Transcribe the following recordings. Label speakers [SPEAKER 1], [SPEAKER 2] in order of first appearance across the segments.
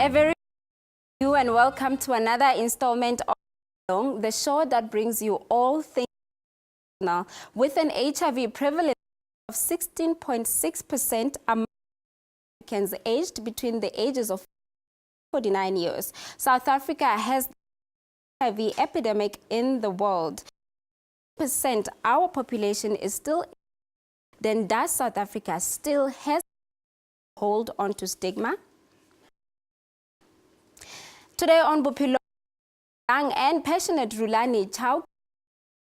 [SPEAKER 1] A very new and welcome to another installment of Bophelong, the show that brings you all things now. With an HIV prevalence of 16.6% among Africans aged between the ages of 49 years, South Africa has the HIV epidemic in the world. Our population is still, then does South Africa still has hold on to stigma? Today on Bophelong, young and passionate Rhulani,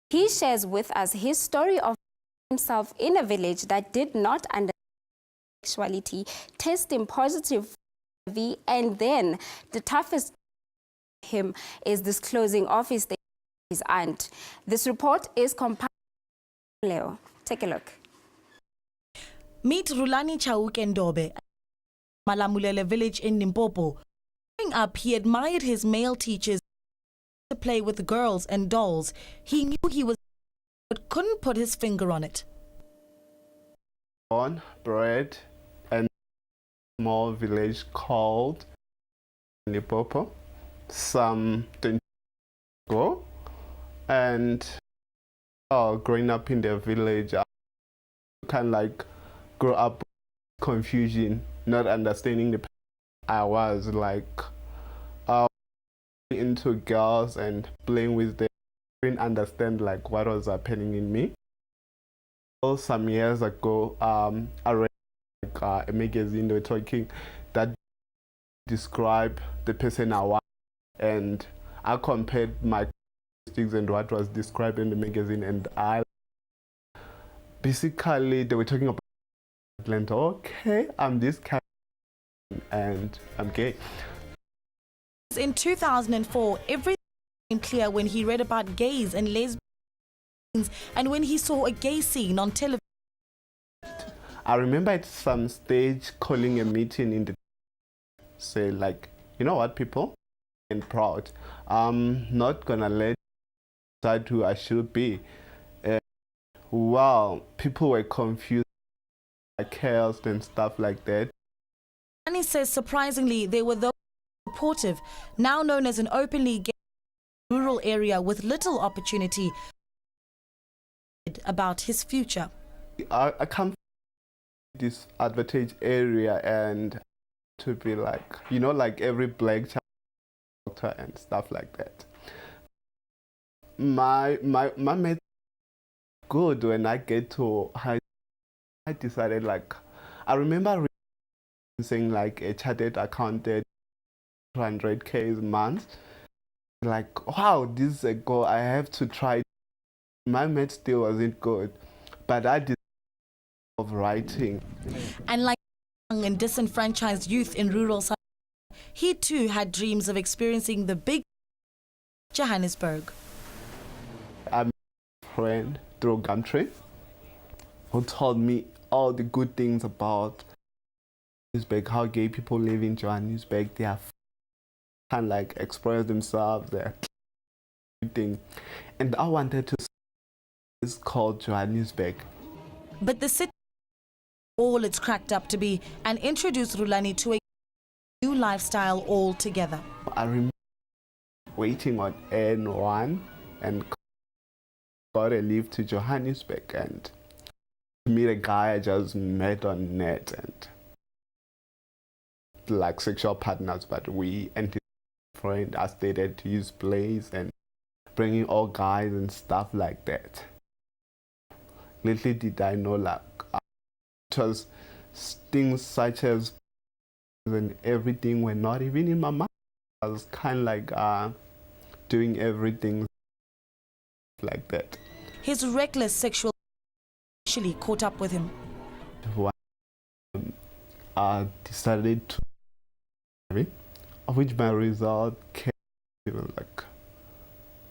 [SPEAKER 1] he shares with us his story of himself in a village that did not understand sexuality, testing positive for HIV, and then the toughest for him is disclosing of his aunt. This report is compiled by Leo. Take a look.
[SPEAKER 2] Meet Rhulani Ndobe, Malamulele village in Limpopo. Growing up, he admired his male teachers to play with the girls and dolls. He knew he was, but couldn't put his finger on it.
[SPEAKER 3] Born, bred, in a small village called Limpopo, some 20 years ago, and growing up in the village, I kind of like grew up with confusion, not understanding the. I was like into girls and playing with them. I didn't understand like what was happening in me. Some years ago, I read like, a magazine. They were talking that describe the person I was, and I compared my characteristics and what was described in the magazine, and I basically they were talking about Atlanta. Okay, I'm this character and I'm gay.
[SPEAKER 2] In 2004, everything became clear when he read about gays and lesbians and when he saw a gay scene on television.
[SPEAKER 3] I remember at some stage calling a meeting in the say like, you know what, people, and proud. I'm not gonna let decide who I should be. Wow, people were confused, like chaos and stuff like that.
[SPEAKER 2] And he says surprisingly there were those supportive, now known as an openly gay rural area with little opportunity about his future.
[SPEAKER 3] I come from this advantage area and to be like, you know, like every black child doctor and stuff like that. My mate good when I get to high school. I decided like, I remember saying like a chartered accountant 200K a month. Like, wow, this is a goal. I have to try. My mate still wasn't good, but I did of writing.
[SPEAKER 2] And like young and disenfranchised youth in rural South Africa, he too had dreams of experiencing the big Johannesburg.
[SPEAKER 3] I met a friend through Gumtree who told me all the good things about Johannesburg, how gay people live in Johannesburg. They are kind of like express themselves, they're everything. And I wanted to see it's called Johannesburg.
[SPEAKER 2] But the city, all it's cracked up to be, and introduced Roulani to a new lifestyle altogether.
[SPEAKER 3] I remember waiting on N1 and got a lift to Johannesburg and meet a guy I just met on net and like sexual partners, but we and his friend I stayed at his place and bringing all guys and stuff like that. Little did I know like it was things such as and everything were not even in my mind. I was kind of like doing everything like that.
[SPEAKER 2] His reckless sexual actually caught up with him.
[SPEAKER 3] I decided to of which my result came like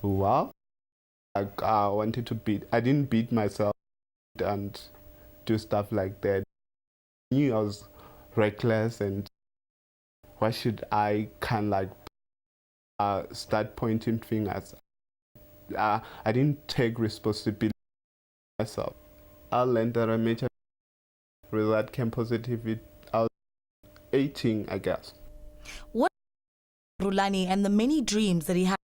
[SPEAKER 3] wow, like I wanted to beat. I didn't beat myself and do stuff like that. I knew I was reckless and why should I kind of like start pointing fingers. I didn't take responsibility myself. I learned that I made a result came positive. I was 18, I guess.
[SPEAKER 2] What Rhulani and the many dreams that he had,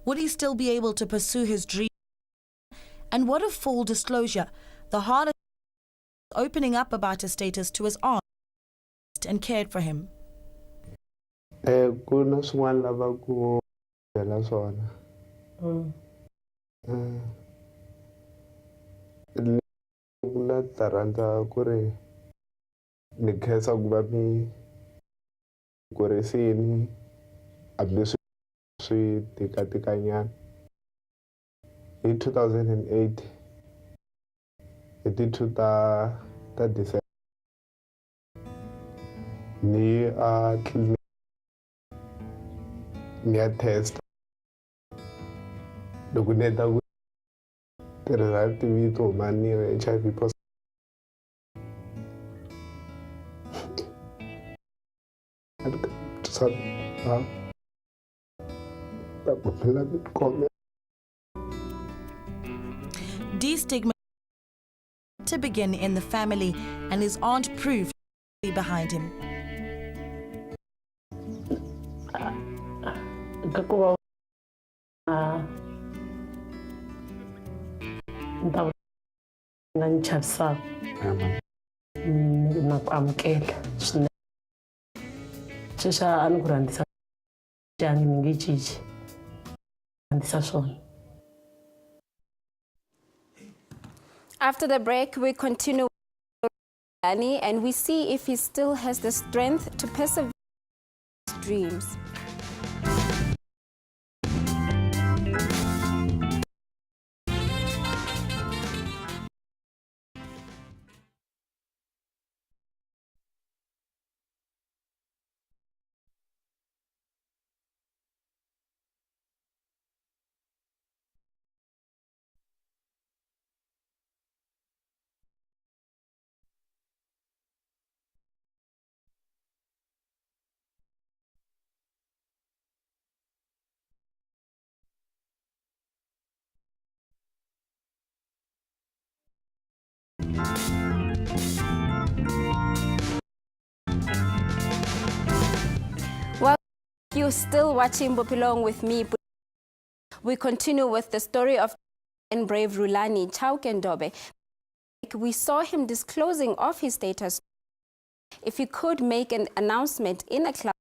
[SPEAKER 2] would he still be able to pursue his dream? And what if full disclosure, the heart of opening up about his status to his aunt and cared for him?
[SPEAKER 3] Kuna swin'wana lava ku byela swona. Kula ta rhandza ku ri ni khensa ku va mi kurisini hambi swi tikatikanyana. Hi 2008 hi ti 2 ta December ni a clinic ni ya test loko ni heta ku ti-result to huma ni HIV positive.
[SPEAKER 2] De-stigma to begin in the family, and his aunt proved to be behind him.
[SPEAKER 1] After the break, we continue with Roulani and we see if he still has the strength to persevere his dreams. Well, you're still watching Bophelong with me. We continue with the story of and brave Rhulani Ndobe. We saw him disclosing of his status. If he could make an announcement in a class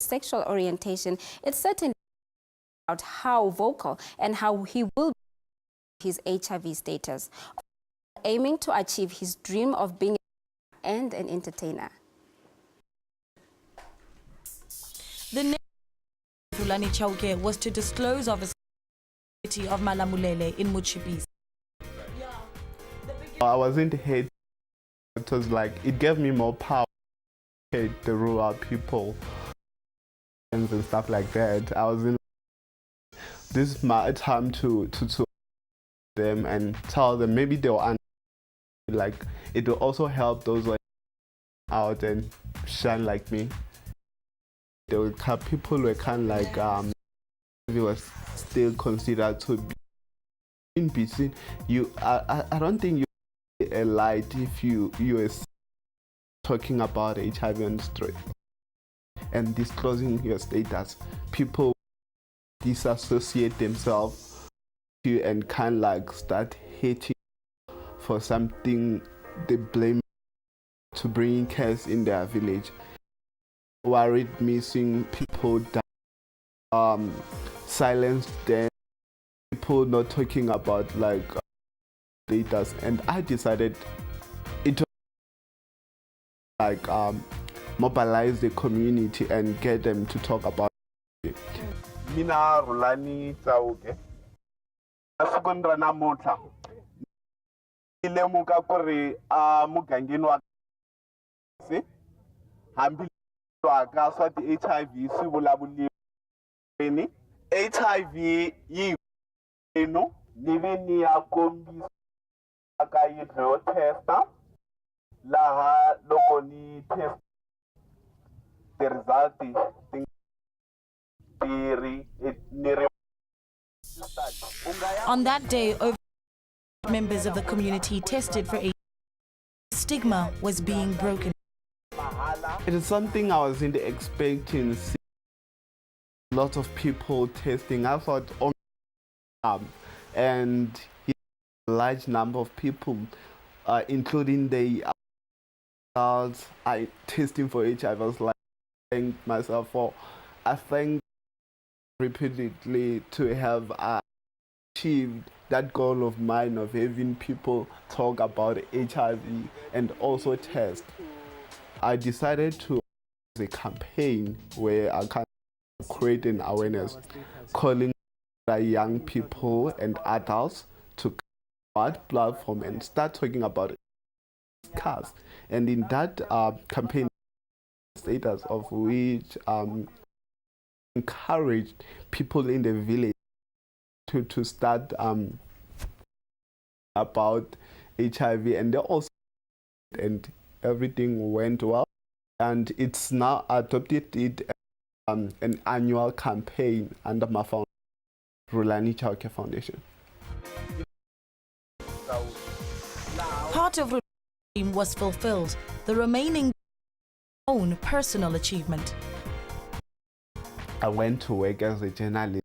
[SPEAKER 1] of sexual orientation, it's certainly about how vocal and how he will be his HIV status, aiming to achieve his dream of being and an entertainer.
[SPEAKER 2] The next of Rhulani Chauke was to disclose of his city of Malamulele in Muchibisi.
[SPEAKER 3] I wasn't hate. It was like it gave me more power to hate the rural people and stuff like that. I was in this is my time to them and tell them maybe they'll like it will also help those like out and shine like me. They were people were kind of like they were still considered to be in BC. I don't think you a light if you are talking about HIV on the street and disclosing your status. People disassociate themselves to you and kind of like start hating for something they blame to bring chaos in their village. Worried missing people that silenced them, people not talking about like status, and I decided it was like mobilize the community and get them to talk about it. Mina Rhulani Chauke asukundra namutlha ilemuka ku ri mugangeni wa si hambi ka swa ti HIV swi vulavuliweni HIV yi eno ni ve ni ya kombisa ka yindlu yo testa laha loko ni test the result
[SPEAKER 2] On that day, over members of the community tested for AIDS. Stigma was being broken.
[SPEAKER 3] It is something I wasn't expecting. lots of people testing. I thought, and a large number of people, including the adults, testing for HIV. I was like, thank myself for, I thank repeatedly to have achieved that goal of mine of having people talk about HIV and also test. I decided to do a campaign where I can create an awareness, calling young people and adults to that platform and start talking about it. And in that campaign status of which encouraged people in the village to start about HIV, and they also, and everything went well, and it's now adopted it an annual campaign under my foundation, Rhulani Childcare Foundation.
[SPEAKER 2] Part of Rhulani's dream was fulfilled, the remaining own personal achievement.
[SPEAKER 3] I went to work as a journalist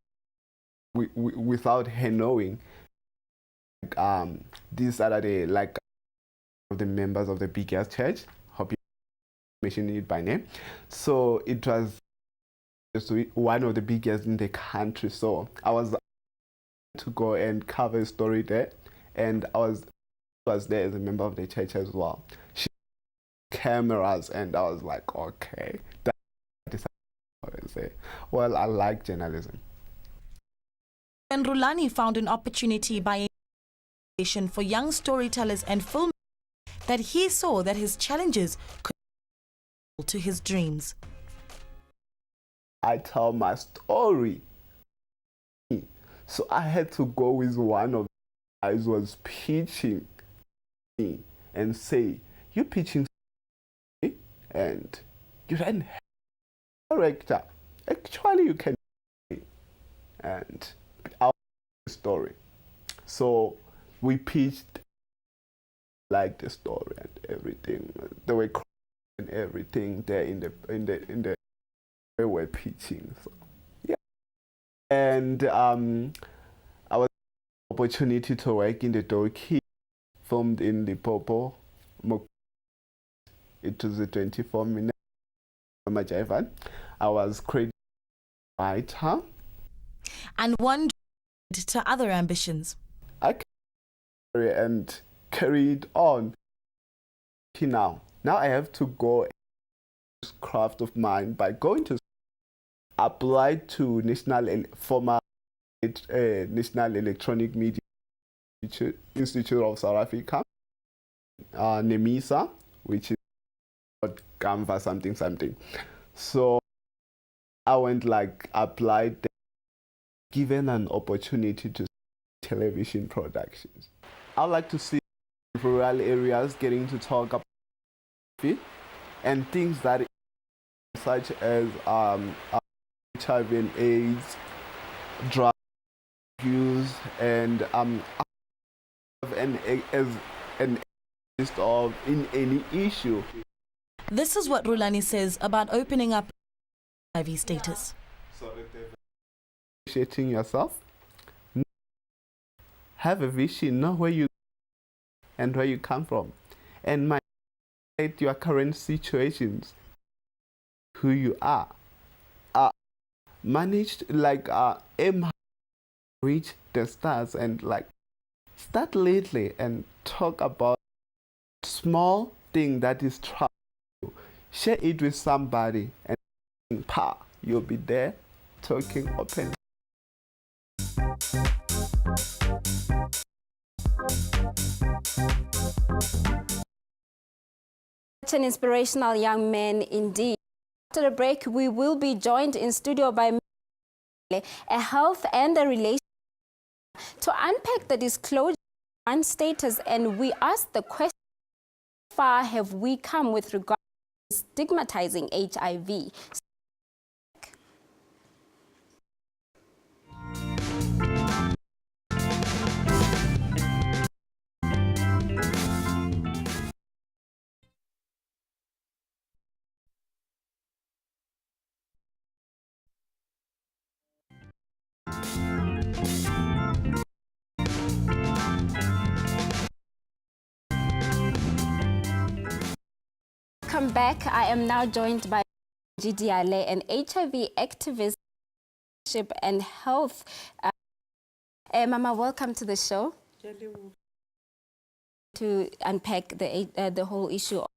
[SPEAKER 3] without her knowing. This Saturday, the members of the biggest church, hope you mention it by name. So it was just one of the biggest in the country. So I was to go and cover a story there, and I was there as a member of the church as well. She cameras, and I was like, okay. Well, I like journalism.
[SPEAKER 2] When Roulani found an opportunity by for young storytellers and filmmakers, that he saw that his challenges could to his dreams.
[SPEAKER 3] I tell my story, so I had to go with one of the guys who was pitching me and say, "You pitching and you don't have a character. Actually, you can." And our story. So we pitched like the story and everything. They were crying and everything there in the we were pitching. So yeah. And I was opportunity to work in the docu filmed in Limpopo. It was a 24-minute. I was creative writer.
[SPEAKER 2] And one to other ambitions.
[SPEAKER 3] I and carried on. Now I have to go this craft of mine by going to apply to National Electronic Media Institute of South Africa, NEMISA, which is Canva something. So I went applied, given an opportunity to television productions. I'd like to see rural areas getting to talk about it and things that such as HIV and AIDS, drug use, and as an list of in any issue.
[SPEAKER 2] This is what Roulani says about opening up HIV status.
[SPEAKER 3] Appreciating yourself, have a vision, know where you and where you come from, and your current situations, who you are. Managed aim reach the stars and start lately and talk about small thing that is trouble you. Share it with somebody and you'll be there talking openly.
[SPEAKER 1] Such an inspirational young man indeed. After the break, we will be joined in studio by a health and a relationship to unpack the disclosure and status, and we ask the question, how far have we come with regard to stigmatizing HIV? welcome back. I am now joined by Diale, an HIV activist and health. Mama, welcome to the show. To unpack the whole issue of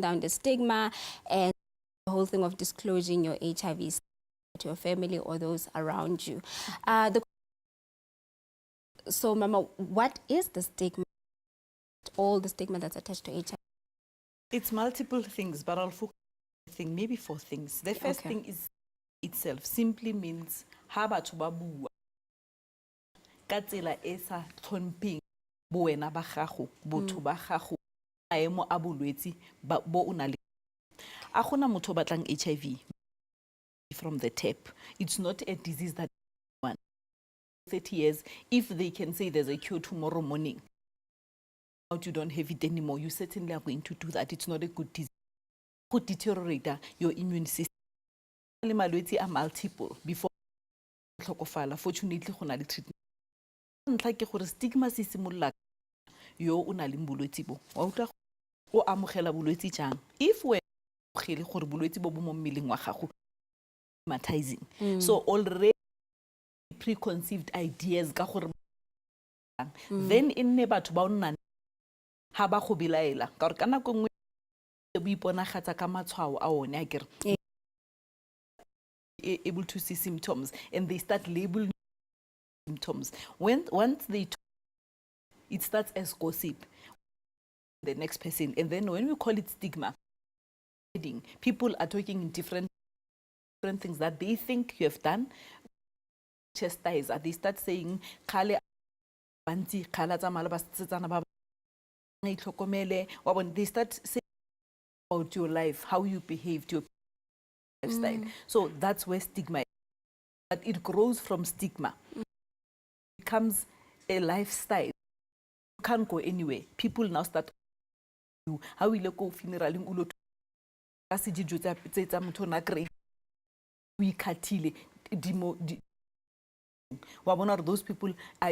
[SPEAKER 1] down the stigma and the whole thing of disclosing your HIV to your family or those around you. So, Mama, what is the stigma? All the stigma that's attached to HIV?
[SPEAKER 4] It's multiple things, but I'll focus on maybe 4 things. The first thing is itself simply means ha batho ba bua ka tsela e sa tlhompheng boena ba gago botho ba gago maemo a bolwetse bo o na le a gona motho ba tlang HIV from the tap. It's not a disease that 30 years, if they can say there's a cure tomorrow morning, you don't have it anymore, you certainly are going to do that. It's not a good disease. Could deteriorate your immune system. Malwetse are multiple before tlhokofala. Fortunately, go na le treatment. Ntlha ke gore stigma se simolla yo o na le bolwetse bo. Wa utlwa o amogela bolwetse jang? If we gele gore bolwetse bo mo mmeleng wa gago stigmatizing. So already preconceived ideas ka gore then in ne batho ba nna ha ba go bilaela ka gore kana go ngwe bo iponagatsa ka matshwao a one a kere able to see symptoms and they start labeling symptoms. Once they it starts as gossip, the next person, and then when we call it stigma, people are talking in different things that they think you have done. Chastise, they start saying khale banti khala tsa mala ba tsetsana ba itlhokomele wa bona, they start saying about your life, how you behaved, your lifestyle. So that's where stigma is. But it grows from stigma. It becomes a lifestyle. You can't go anywhere. People now start you how will go funeraling ulo ka se dijo tsa motho na grave we katile dimo wa bona those people are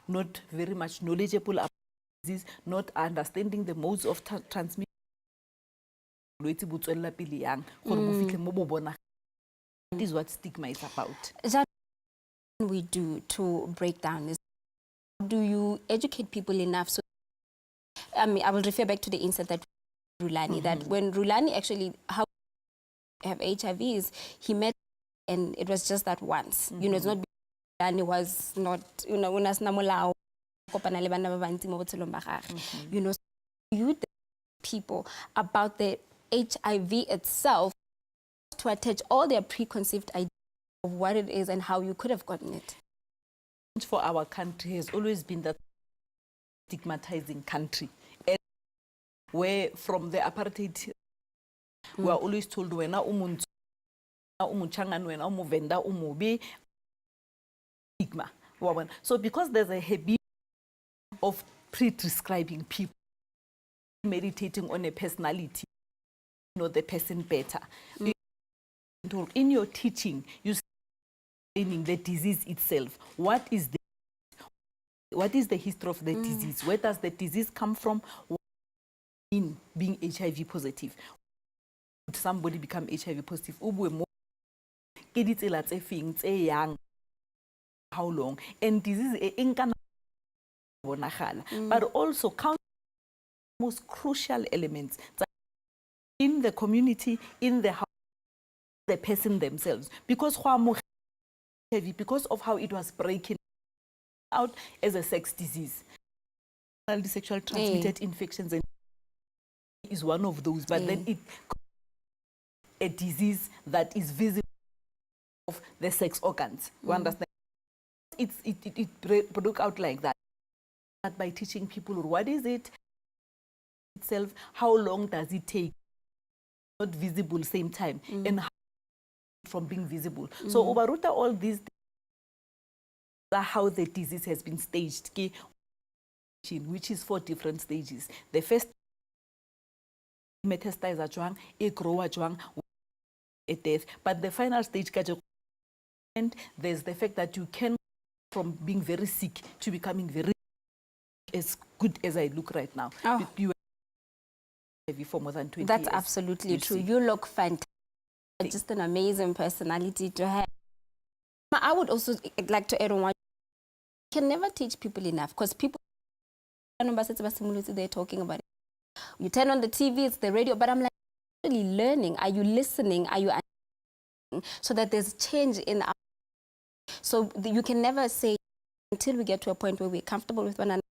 [SPEAKER 4] not very much knowledgeable about disease, not understanding the modes of transmission. That is what stigma is about.
[SPEAKER 1] What we do to break down this? Do you educate people enough? So, I mean, I will refer back to the incident that Rhulani, that when Rhulani actually have HIVs, he met and it was just that once. You know, it's not Rhulani was not, you know, you know, you people about the HIV itself to attach all their preconceived ideas of what it is and how you could have gotten it.
[SPEAKER 4] For our country has always been that stigmatizing country, and where from the apartheid we are always told wena umuntu umuchangani wena umuvenda umubi stigma. So because there's a habit of prescribing people, meditating on a personality, know the person better. In your teaching, you explaining the disease itself. What is the history of the disease? Where does the disease come from? What in being HIV positive? Would somebody become HIV positive? Young. How long? And disease but also count most crucial elements in the community, in the house, the person themselves, because of how it was breaking out as a sex disease. Sexual transmitted infections is one of those, but then it a disease that is visible of the sex organs. You understand? It broke out like that. But by teaching people what is it itself, how long does it take, not visible same time, and how from being visible. So Obaruta, all these are how the disease has been staged, which is 4 different stages. The first metastasize a juang, a grow a juang, a death. But the final stage, and there's the fact that you can from being very sick to becoming very as good as I look right now. HIV for more than 20
[SPEAKER 1] That's
[SPEAKER 4] years.
[SPEAKER 1] absolutely true.
[SPEAKER 4] see.
[SPEAKER 1] You look fantastic. Just an amazing personality to have. I would also like to add on one. You can never teach people enough because people, they're talking about it. You turn on the TV, it's the radio, but I'm like, really learning. Are you listening? Are you understanding? So that there's change in our. So you can never say until we get to a point where we're comfortable with one another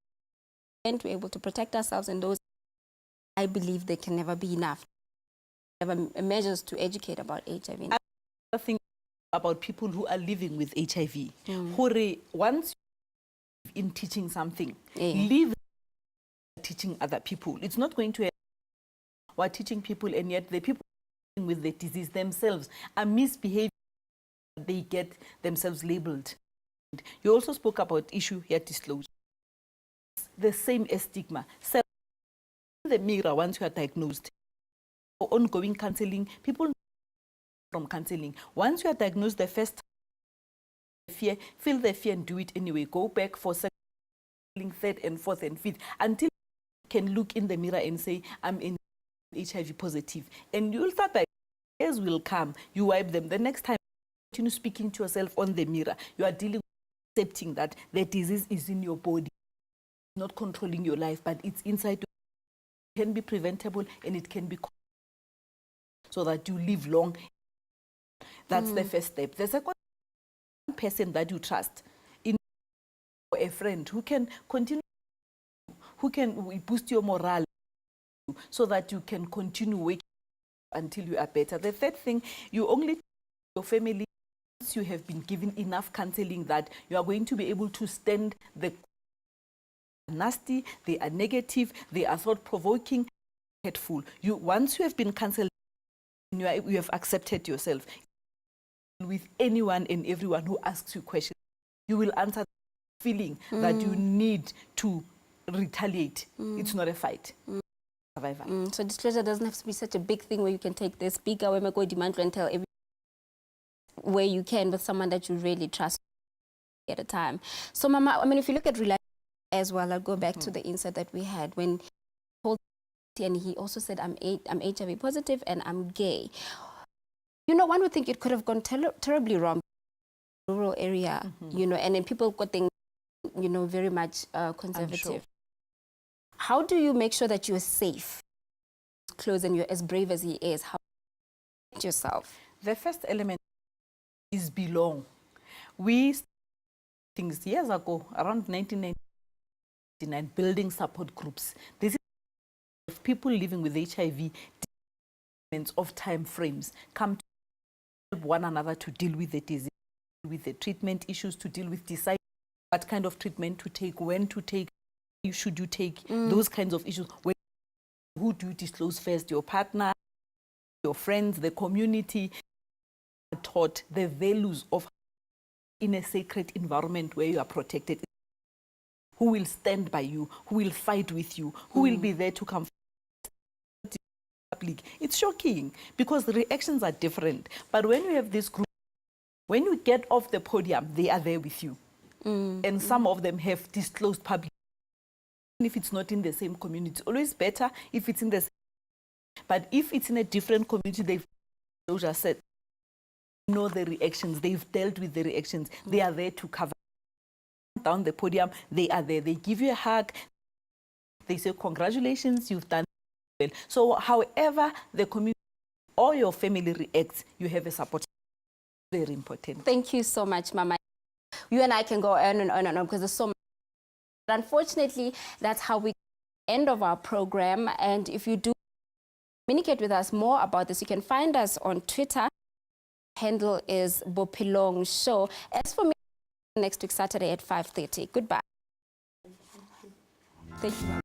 [SPEAKER 1] and we're able to protect ourselves in those. I believe there can never be enough. Never measures to educate about HIV.
[SPEAKER 4] I think about people who are living with HIV. Who once in teaching something, leave teaching other people. It's not going to. We're teaching people, and yet the people living with the disease themselves are misbehaving. They get themselves labeled. You also spoke about issue here, disclose. The same as stigma. So the mirror once you are diagnosed. For ongoing counseling, people from counseling. Once you are diagnosed, the first fear, feel the fear and do it anyway. Go back for second, third, and fourth, and fifth until you can look in the mirror and say, I'm in HIV positive. And you'll start by tears will come. You wipe them. The next time, continue speaking to yourself on the mirror. You are dealing with accepting that the disease is in your body, not controlling your life, but it's inside. It can be preventable and it can be so that you live long. That's the first step. The second person that you trust, in a friend who can continue, who can boost your morale so that you can continue waking until you are better. The third thing, you only your family, once you have been given enough counseling that you are going to be able to stand the nasty, they are negative, they are thought-provoking, hateful. Once you have been counseled, you have accepted yourself. With anyone and everyone who asks you questions, you will answer the feeling that you need to retaliate. It's not a fight.
[SPEAKER 1] So disclosure doesn't have to be such a big thing where you can take the speaker, where go demand and tell everyone where you can with someone that you really trust at a time. So Mama, I mean, if you look at Rhulani as well, I'll go back to the insert that we had when he told, and he also said, I'm HIV positive and I'm gay. You know, one would think it could have gone terribly wrong in the rural area, you know, and then people got things, you know, very much conservative.
[SPEAKER 4] Sure.
[SPEAKER 1] How do you make sure that you're safe, close, and you're as brave as he is? How do you protect yourself?
[SPEAKER 4] The first element is belong. We things years ago, around 1999, building support groups. This is people living with HIV, of time frames come to help one another to deal with the disease, with the treatment issues, to deal with decide what kind of treatment to take, when to take, should you take, those kinds of issues. Who do you disclose first? Your partner, your friends, the community. Taught the values of in a sacred environment where you are protected. Who will stand by you? Who will fight with you? Who will be there to come? It's shocking because the reactions are different. But when you have this group, when you get off the podium, they are there with you. And some of them have disclosed publicly. If it's not in the same community, it's always better if it's in the same. But if it's in a different community, they've just said, know the reactions, they've dealt with the reactions, they are there to cover. Down the podium, they are there. They give you a hug. They say, congratulations, you've done well. So however the community or your family reacts, you have a support. Very important.
[SPEAKER 1] Thank you so much, Mama. You and I can go on and on and on because there's so much. But unfortunately, that's how we end of our program. And if you do communicate with us more about this, you can find us on Twitter. Handle is Bophelong Show. As for me, next week Saturday at 5:30. Goodbye. Thank you, Mama.